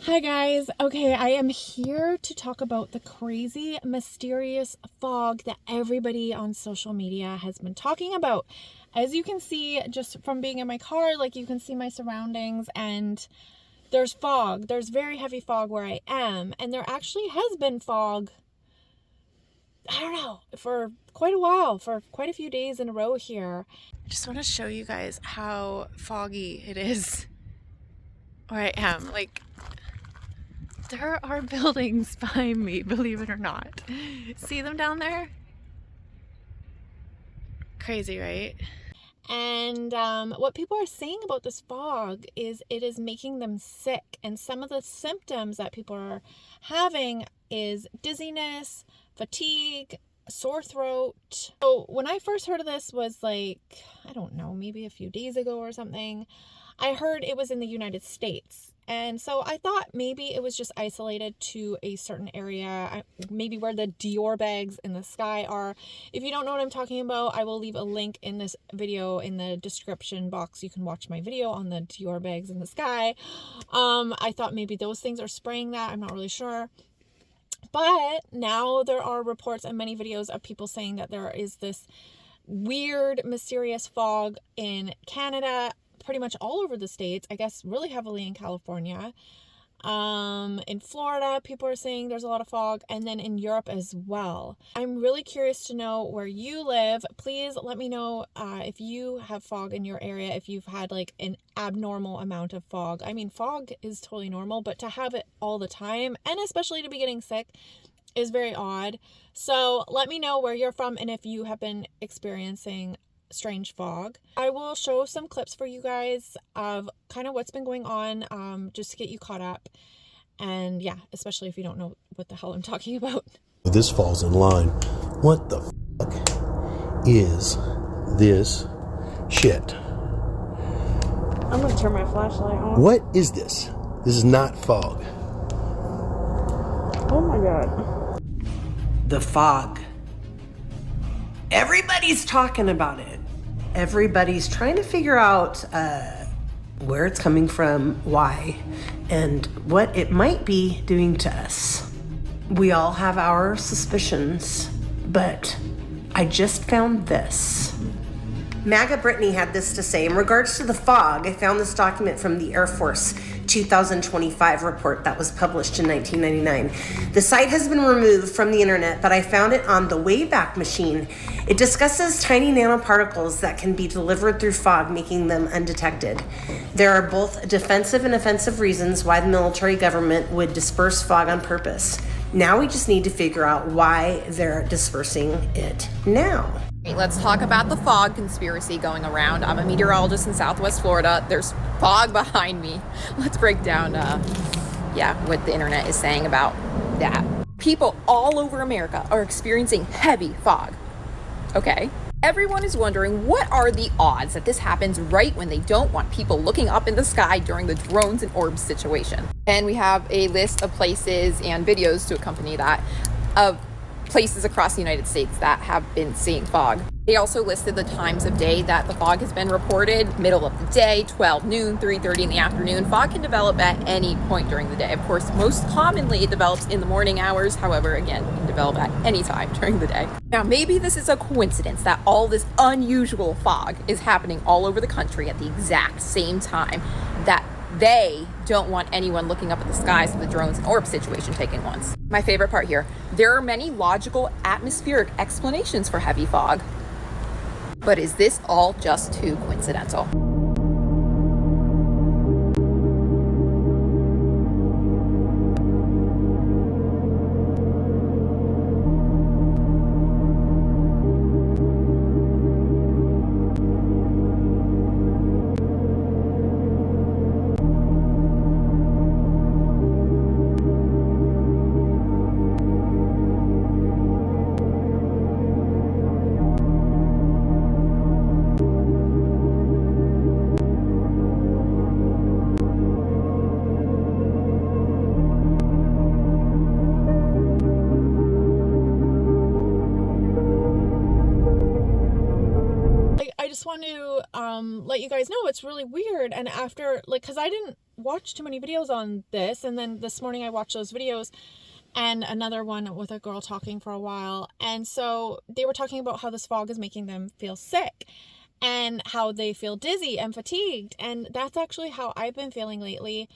Hi guys. Okay, I am here to talk about the crazy, mysterious fog that everybody on social media has been talking about. As you can see, just from being in my car, like you can see my surroundings, and there's fog. There's very heavy fog where I am, and there actually has been fog, I don't know, for quite a while, for quite a few days in a row here. I just want to show you guys how foggy it is where I am. Like, there are buildings behind me, believe it or not. See them down there? Crazy, right? And what people are saying about this fog is it is making them sick. And some of the symptoms that people are having is dizziness, fatigue, sore throat. So when I first heard of this was like, I don't know, maybe a few days ago or something. I heard it was in the United States. And so I thought maybe it was just isolated to a certain area, maybe where the Dior bags in the sky are. If you don't know what I'm talking about, I will leave a link in this video in the description box. You can watch my video on the Dior bags in the sky. I thought maybe those things are spraying that. I'm not really sure. But now there are reports and many videos of people saying that there is this weird, mysterious fog in Canada, pretty much all over the States, I guess really heavily in California. In Florida, people are saying there's a lot of fog, and then in Europe as well. I'm really curious to know where you live. Please let me know if you have fog in your area, if you've had like an abnormal amount of fog. I mean, fog is totally normal, but to have it all the time, and especially to be getting sick, is very odd. So let me know where you're from and if you have been experiencing strange fog. I will show some clips for you guys of kind of what's been going on, just to get you caught up. And yeah, especially if you don't know what the hell I'm talking about. This falls in line. What the fuck is this shit? I'm gonna turn my flashlight on. What is this? This is not fog. Oh my god. The fog. Everybody's talking about it. Everybody's trying to figure out where it's coming from, why, and what it might be doing to us. We all have our suspicions, but I just found this. MAGA Brittany had this to say. In regards to the fog, I found this document from the Air Force 2025 report that was published in 1999. The site has been removed from the internet, but I found it on the Wayback Machine. It discusses tiny nanoparticles that can be delivered through fog, making them undetected. There are both defensive and offensive reasons why the military government would disperse fog on purpose. Now we just need to figure out why they're dispersing it now. Let's talk about the fog conspiracy going around. I'm a meteorologist in Southwest Florida. There's fog behind me. Let's break down, what the internet is saying about that. People all over America are experiencing heavy fog. Okay. Everyone is wondering, what are the odds that this happens right when they don't want people looking up in the sky during the drones and orbs situation? And we have a list of places and videos to accompany that of places across the United States that have been seeing fog. They also listed the times of day that the fog has been reported. Middle of the day, 12 noon, 3:30 in the afternoon. Fog can develop at any point during the day. Of course, most commonly it develops in the morning hours. However, again, it can develop at any time during the day. Now, maybe this is a coincidence that all this unusual fog is happening all over the country at the exact same time that they don't want anyone looking up at the skies of the drones and orb situation taking once. My favorite part here, there are many logical atmospheric explanations for heavy fog. But is this all just too coincidental? want to let you guys know it's really weird. And after, like, because I didn't watched too many videos on this, and then this morning I watched those videos and another one with a girl talking for a while, and so they were talking about how this fog is making them feel sick and how they feel dizzy and fatigued, and that's actually how I've been feeling lately.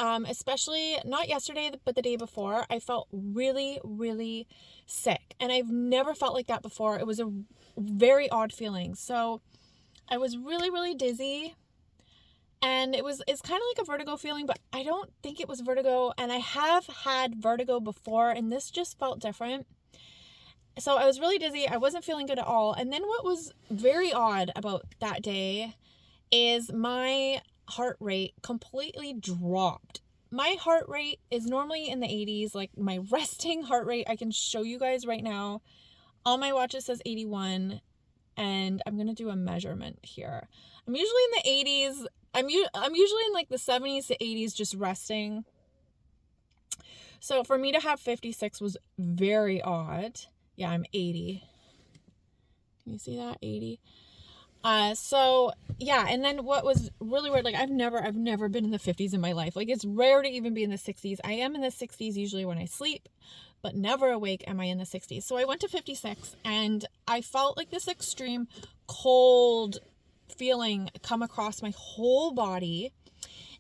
Especially not yesterday, but the day before, I felt really, really sick, and I've never felt like that before. It was a very odd feeling. So I was really, really dizzy, and it's kind of like a vertigo feeling, but I don't think it was vertigo, and I have had vertigo before, and this just felt different. So I was really dizzy. I wasn't feeling good at all. And then what was very odd about that day is my heart rate completely dropped. My heart rate is normally in the 80s, like my resting heart rate. I can show you guys right now. On my watch it says 81, and I'm gonna do a measurement here. I'm usually in the 80s. I'm usually in like the 70s to 80s, just resting. So for me to have 56 was very odd. Yeah, I'm 80. Can you see that? 80. So yeah, and then what was really weird, like I've never been in the 50s in my life. Like it's rare to even be in the 60s. I am in the 60s usually when I sleep, but never awake am I in the 60s. So I went to 56, and I felt like this extreme cold feeling come across my whole body.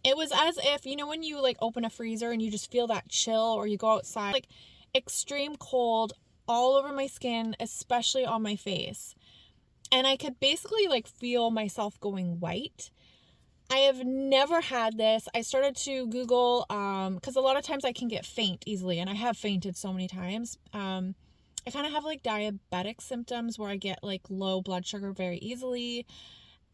It was as if, you know, when you like open a freezer and you just feel that chill, or you go outside, like extreme cold all over my skin, especially on my face. And I could basically like feel myself going white. I have never had this. I started to Google, because a lot of times I can get faint easily, and I have fainted so many times. I kind of have like diabetic symptoms where I get like low blood sugar very easily.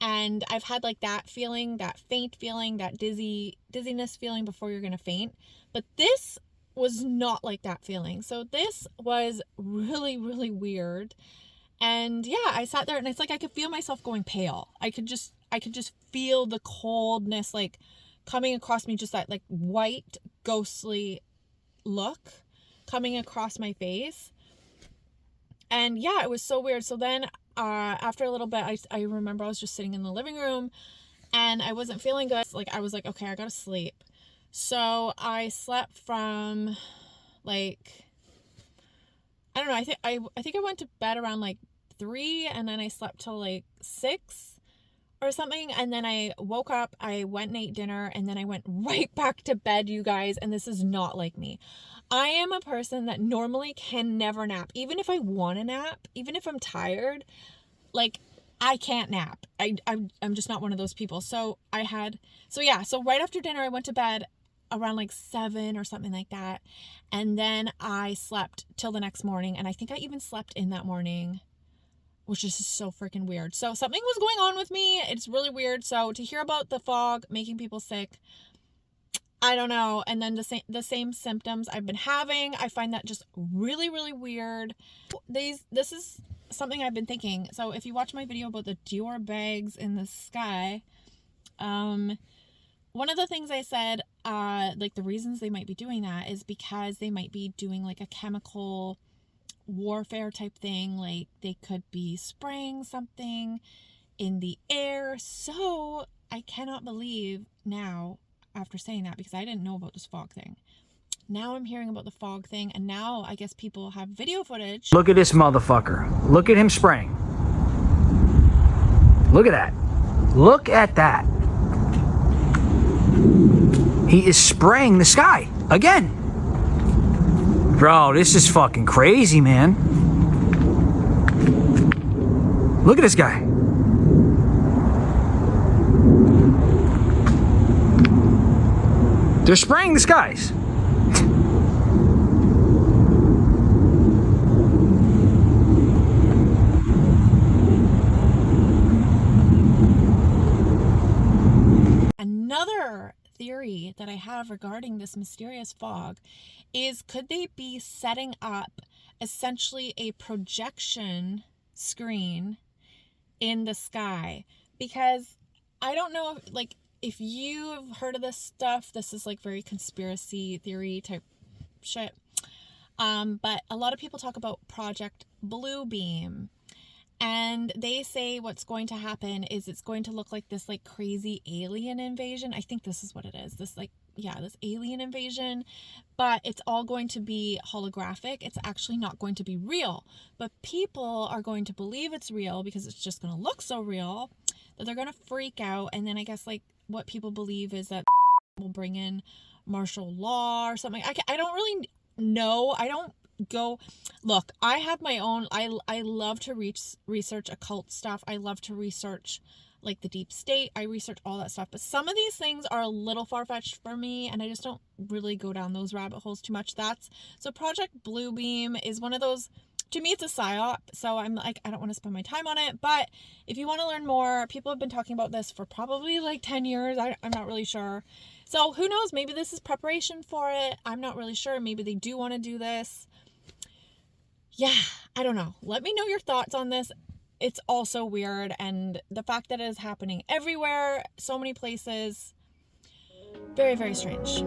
And I've had like that feeling, that faint feeling, that dizziness feeling before you're going to faint. But this was not like that feeling. So this was really, really weird. And yeah, I sat there and it's like I could feel myself going pale. I could just feel the coldness like coming across me, just that like white ghostly look coming across my face. And yeah, it was so weird. So then after a little bit, I remember I was just sitting in the living room and I wasn't feeling good. Like I was like, okay, I gotta sleep. So I slept from like, I don't know, I think I went to bed around like 3, and then I slept till like 6 or something, and then I woke up, I went and ate dinner, and then I went right back to bed, you guys. And this is not like me. I am a person that normally can never nap. Even if I want to nap, even if I'm tired, like I can't nap. I'm just not one of those people. So right after dinner I went to bed around like 7 or something like that, and then I slept till the next morning, and I think I even slept in that morning, which is so freaking weird. So something was going on with me. It's really weird. So to hear about the fog making people sick, I don't know. And then the same symptoms I've been having, I find that just really, really weird. This is something I've been thinking. So if you watch my video about the Dior bags in the sky, one of the things I said, like the reasons they might be doing that is because they might be doing like a chemical warfare type thing. Like they could be spraying something in the air. So I cannot believe now, after saying that, because I didn't know about this fog thing. Now I'm hearing about the fog thing, and now I guess people have video footage. Look at this motherfucker. Look at him spraying. Look at that. Look at that. He is spraying the sky again. Bro, this is fucking crazy, man. Look at this guy. They're spraying the skies. Another theory that I have regarding this mysterious fog is, could they be setting up essentially a projection screen in the sky? Because I don't know if you've heard of this stuff. This is like very conspiracy theory type shit. But a lot of people talk about Project Bluebeam. And they say what's going to happen is it's going to look like this like crazy alien invasion. I think this is what it is. This alien invasion, but it's all going to be holographic. It's actually not going to be real, but people are going to believe it's real because it's just going to look so real that they're going to freak out. And then I guess like what people believe is that will bring in martial law or something. I don't really know. I don't go look. I have my own. I love to research occult stuff. I love to research like the deep state. I research all that stuff, but some of these things are a little far-fetched for me, and I just don't really go down those rabbit holes too much. So Project Bluebeam is one of those. To me, it's a psyop, so I'm like, I don't want to spend my time on it. But if you want to learn more, people have been talking about this for probably like 10 years. I'm not really sure. So who knows? Maybe this is preparation for it. I'm not really sure. Maybe they do want to do this. Yeah, I don't know. Let me know your thoughts on this. It's also weird, and the fact that it is happening everywhere, so many places, very, very strange.